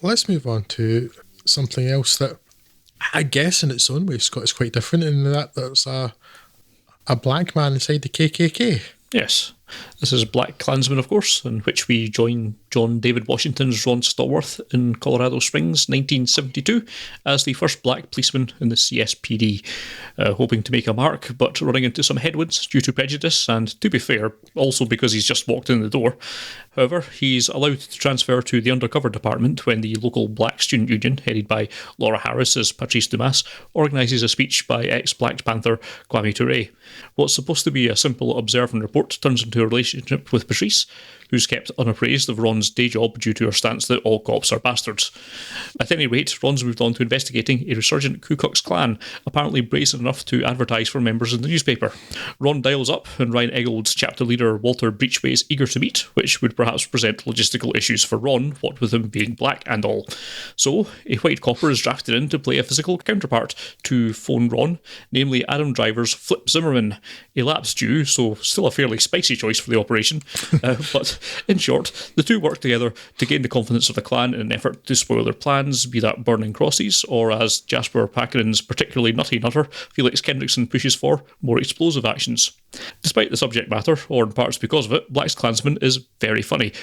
let's move on to something else that I guess in its own way, Scott, is quite different in that there's a black man inside the KKK. Yes. This is BlackKklansman, of course, in which we join John David Washington's Ron Stallworth in Colorado Springs, 1972, as the first black policeman in the CSPD, hoping to make a mark, but running into some headwinds due to prejudice, and to be fair, also because he's just walked in the door. However, he's allowed to transfer to the undercover department when the local black student union, headed by Laura Harris as Patrice Dumas, organises a speech by ex-Black Panther Kwame Ture. What's supposed to be a simple observe and report turns into a relationship with Patrice, who's kept unappraised of Ron's day job due to her stance that all cops are bastards. At any rate, Ron's moved on to investigating a resurgent Ku Klux Klan, apparently brazen enough to advertise for members in the newspaper. Ron dials up, and Ryan Eggold's chapter leader Walter Breachway is eager to meet, which would perhaps present logistical issues for Ron, what with him being black and all. So, a white copper is drafted in to play a physical counterpart to phone Ron, namely Adam Driver's Flip Zimmerman, a lapsed Jew, so still a fairly spicy choice for the operation. But in short, the two work together to gain the confidence of the Klan in an effort to spoil their plans, be that burning crosses, or as Jasper Packeren's particularly nutty nutter, Felix Kendrickson pushes for, more explosive actions. Despite the subject matter, or in parts because of it, BlackKklansman is very funny.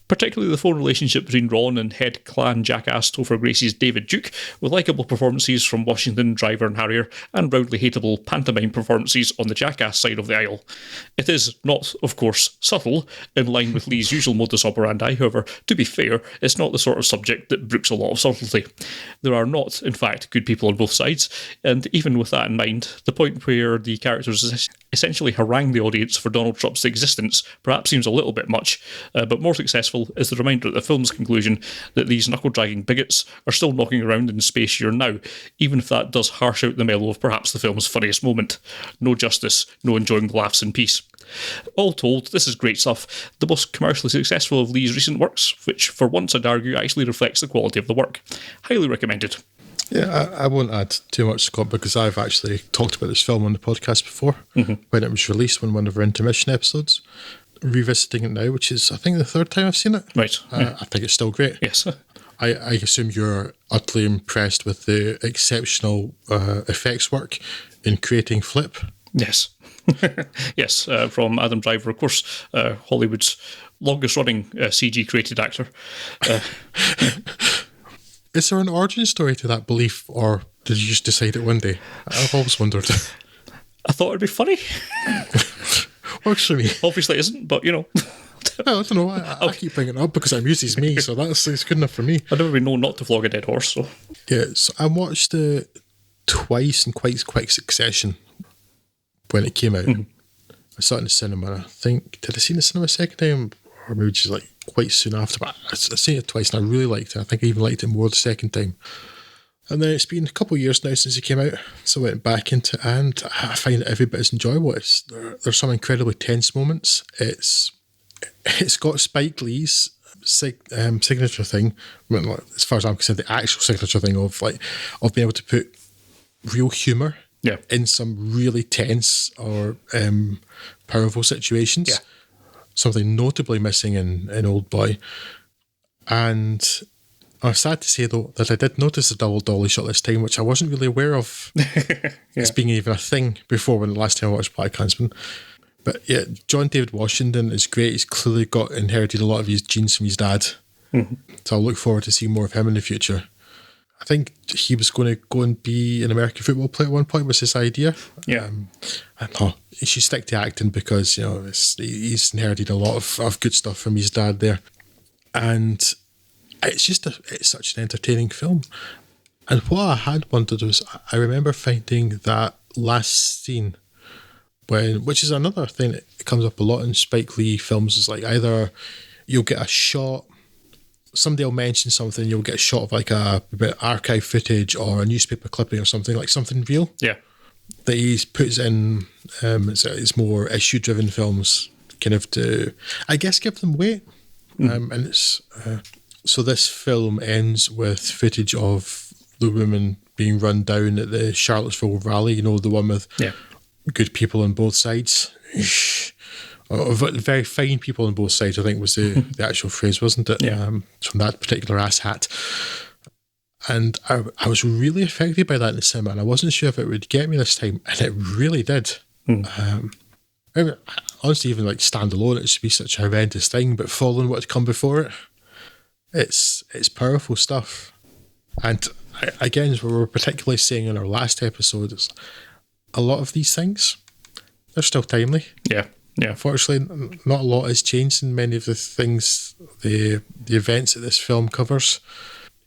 Particularly the phone relationship between Ron and head Klan jackass Topher Gracie's David Duke, with likeable performances from Washington, Driver and Harrier, and roundly hateable pantomime performances on the jackass side of the aisle. It is not, of course, subtle, in line with Lee's usual modus operandi. However, to be fair, it's not the sort of subject that brooks a lot of subtlety. There are not, in fact, good people on both sides, and even with that in mind, the point where the characters essentially harangue the audience for Donald Trump's existence perhaps seems a little bit much, but more successful is the reminder at the film's conclusion that these knuckle-dragging bigots are still knocking around in space here now, even if that does harsh out the mellow of perhaps the film's funniest moment. No justice, no enjoying the laughs in peace. All told, this is great stuff, the most commercially successful of Lee's recent works, which for once I'd argue actually reflects the quality of the work. Highly recommended. Yeah, I won't add too much, Scott, because I've actually talked about this film on the podcast before, when it was released, on one of our intermission episodes. Revisiting it now, which is, I think, the third time I've seen it. Right. I think it's still great. Yes. I assume you're utterly impressed with the exceptional effects work in creating Flip. Yes. Yes, from Adam Driver, of course, Hollywood's longest-running CG created actor. Is there an origin story to that belief, or did you just decide it one day? I've always wondered. I thought it'd be funny. Works for me. Obviously it isn't, but, you know. Well, I don't know. I keep bringing it up because it amuses me, so it's good enough for me. I've never been known not to flog a dead horse, so. Yeah, so I watched it twice in quite quick succession when it came out. I saw it in the cinema, and I think, did I see it in the cinema a second time? Or maybe just like quite soon after. But I've seen it twice and I really liked it. I think I even liked it more the second time. And then it's been a couple of years now since it came out, so I went back into it, and I find it every bit as enjoyable. There's some incredibly tense moments. It's got Spike Lee's signature thing, as far as I'm concerned, the actual signature thing of being able to put real humour in some really tense or powerful situations. Yeah. Something notably missing in Old Boy. And I'm sad to say, though, that I did notice the double dolly shot this time, which I wasn't really aware of as being even a thing before when the last time I watched BlackKklansman. But yeah, John David Washington is great. He's clearly inherited a lot of his genes from his dad. So I'll look forward to seeing more of him in the future. I think he was going to go and be an American football player at one point, was his idea. Yeah. He should stick to acting because, he's inherited a lot of good stuff from his dad there. And it's such an entertaining film. And what I had wondered was, I remember finding that last scene, which is another thing that comes up a lot in Spike Lee films, is like either you'll get a shot, somebody will mention something, you'll get a shot of like a bit of archive footage or a newspaper clipping or something, like something real. Yeah. That he puts in, it's more issue-driven films, kind of to, I guess, give them weight. And it's... So this film ends with footage of the woman being run down at the Charlottesville rally, the one with good people on both sides. Very fine people on both sides, I think was the actual phrase, wasn't it? Yeah. From that particular ass hat. And I was really affected by that in the cinema, and I wasn't sure if it would get me this time, and it really did. I mean, honestly, even like standalone, it should be such a horrendous thing, but following what had come before it, it's powerful stuff. And again, as we were particularly saying in our last episode, is a lot of these things, they're still timely. Yeah. Unfortunately, not a lot has changed in many of the things, the events that this film covers.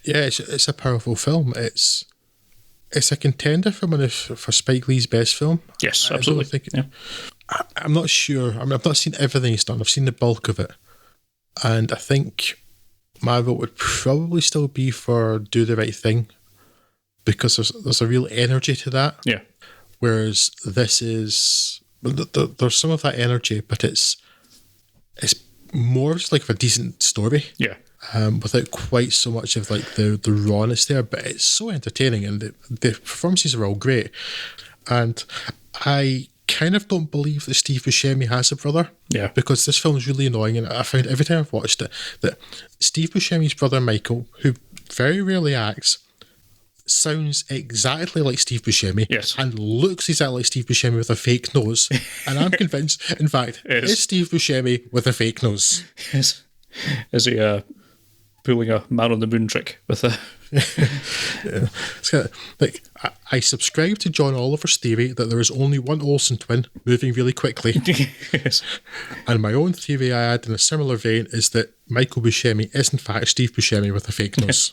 Yeah, it's a powerful film. It's a contender for Spike Lee's best film. Yes, absolutely. I'm not sure. I mean, I've not seen everything he's done. I've seen the bulk of it. And I think my vote would probably still be for Do the Right Thing, because there's a real energy to that. Yeah. Whereas this is... There's some of that energy, but it's more just like a decent story. Yeah. Without quite so much of like the rawness there, but it's so entertaining, and the performances are all great. And I kind of don't believe that Steve Buscemi has a brother. Yeah. Because this film is really annoying, and I found every time I've watched it that Steve Buscemi's brother Michael, who very rarely acts, sounds exactly like Steve Buscemi. Yes. And looks exactly like Steve Buscemi with a fake nose. And I'm convinced, in fact, it's Steve Buscemi with a fake nose. Is he pulling a man on the moon trick with a... Yeah. It's kind of, like, I subscribe to John Oliver's theory that there is only one Olsen twin moving really quickly. Yes. And my own theory I add in a similar vein is that Michael Buscemi is in fact Steve Buscemi with a fake nose.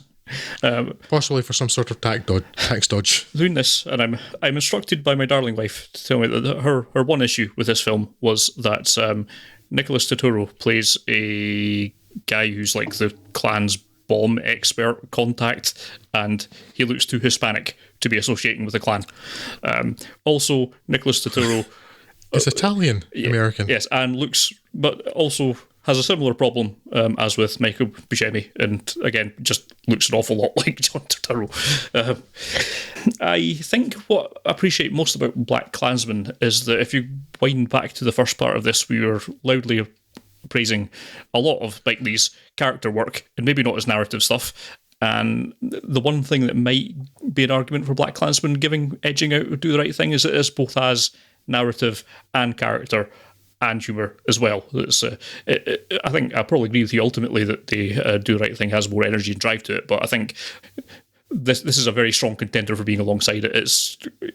Possibly for some sort of tax dodge. Doing this, and I'm instructed by my darling wife to tell me that her one issue with this film was that Nicholas Turturro plays a guy who's like the Klan's bomb expert contact, and he looks too Hispanic to be associating with the Klan. Also, Nicholas Turturro is Italian American. Yes, and but also has a similar problem as with Michael Buscemi, and again, just looks an awful lot like John Turturro. I think what I appreciate most about BlackKklansman is that if you wind back to the first part of this, we were loudly praising a lot of Spike Lee's character work, and maybe not his narrative stuff. And the one thing that might be an argument for BlackKklansman edging out Do the Right Thing is it is both as narrative and character and humour as well. I think I probably agree with you ultimately that the Do the Right Thing has more energy and drive to it, but I think this is a very strong contender for being alongside it.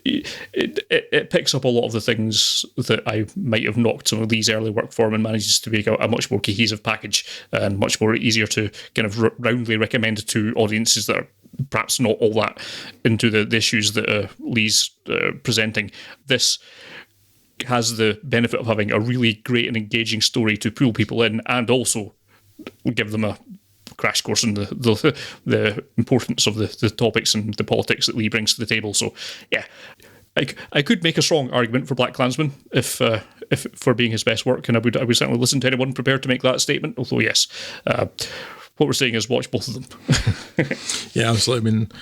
It picks up a lot of the things that I might have knocked some of these early work for, and manages to make a much more cohesive package and much more easier to kind of roundly recommend to audiences that are perhaps not all that into the issues that Lee's presenting. This has the benefit of having a really great and engaging story to pull people in, and also give them a crash course in the importance of the topics and the politics that Lee brings to the table. So, yeah, I could make a strong argument for BlackKklansman if for being his best work, and I would certainly listen to anyone prepared to make that statement. Although, yes, what we're saying is watch both of them. Yeah, absolutely. I mean,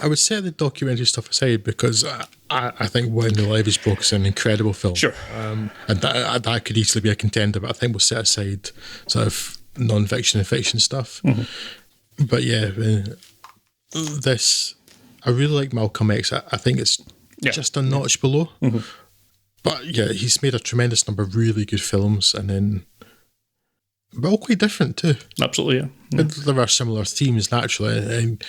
I would set the documentary stuff aside because I think When the Live is Broke is an incredible film. Sure. And that could easily be a contender, but I think we'll set aside sort of non-fiction and fiction stuff. Mm-hmm. But yeah, I really like Malcolm X. I think it's just a notch below. Mm-hmm. But yeah, he's made a tremendous number of really good films, and then but all quite different too. Absolutely, yeah. But there are similar themes naturally. And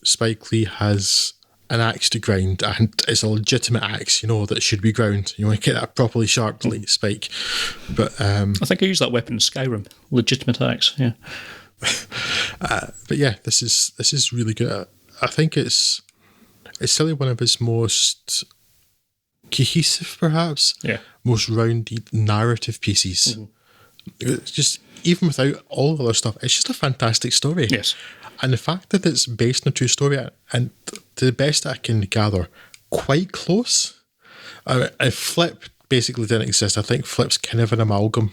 Spike Lee has an axe to grind, and it's a legitimate axe, that should be ground. You want to get that properly sharp, like Spike. But I think I used that weapon in Skyrim. Legitimate axe, yeah. But yeah, this is really good. I think it's certainly one of his most cohesive, perhaps, most rounded narrative pieces. Mm-hmm. It's just, even without all the other stuff, it's just a fantastic story. Yes. And the fact that it's based on a true story, and to the best I can gather, quite close. If Flip basically didn't exist, I think Flip's kind of an amalgam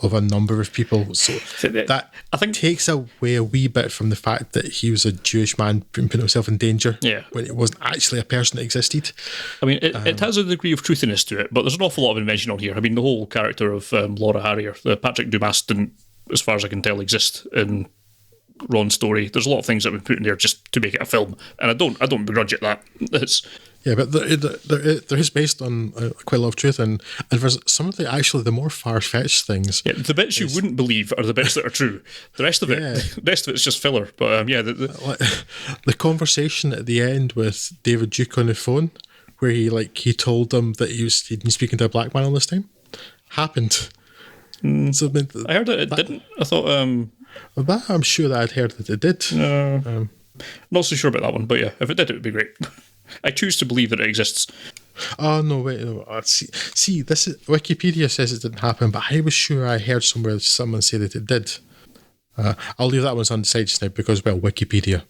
of a number of people. So that I think takes away a wee bit from the fact that he was a Jewish man putting himself in danger when it wasn't actually a person that existed. I mean, it has a degree of truthiness to it, but there's an awful lot of invention on here. I mean, the whole character of Laura Harrier, the Patrick Dumas, didn't, as far as I can tell, exist in Ron's story. There's a lot of things that we put in there just to make it a film, and I don't begrudge it that. Yeah, but there is based on quite a lot of truth, and for some of the more far-fetched things. Yeah, the bits you wouldn't believe are the bits that are true. The rest of it's just filler. But the conversation at the end with David Duke on the phone, where he told them that he'd been speaking to a black man all this time, happened. So I heard that it didn't. I thought. That I'm sure that I'd heard that it did. Not so sure about that one, but yeah, if it did, it would be great. I choose to believe that it exists. Oh no! Wait, no. See, this is Wikipedia says it didn't happen, but I was sure I heard somewhere someone say that it did. I'll leave that one undecided just now because, well, Wikipedia,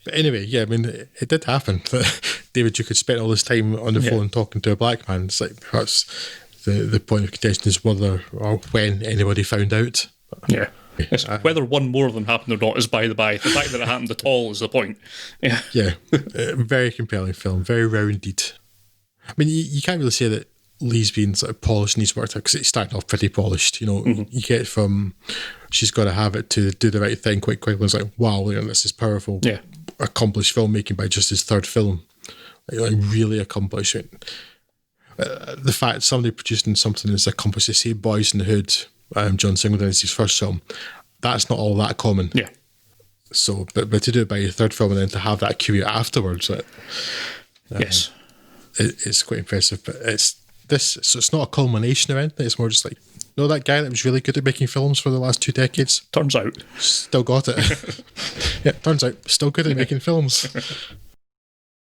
But anyway, yeah, I mean, it did happen that David Duke had spent all this time on the phone talking to a black man. It's like perhaps the point of contention is whether or when anybody found out. Yeah. Yes, whether one more of them happened or not is by the by. The fact that it happened at all is the point. Yeah. Yeah. Very compelling film. Very rounded. I mean, you can't really say that Lee's been sort of polished in his work because it started off pretty polished. You get from she's got to have it to do the right thing quite quickly. It's like, wow, this is powerful. Yeah. Accomplished filmmaking by just his third film. Really accomplished it. The fact somebody producing something as accomplished as, say, Boys in the Hood, John Singleton is his first film, that's not all that common. Yeah. So, but to do it by your third film and then to have that cue afterwards, yes, it's quite impressive. But it's not a culmination of anything. It's more just like, that guy that was really good at making films for the last 2 decades. Turns out, still got it. Yeah, turns out, still good at making films.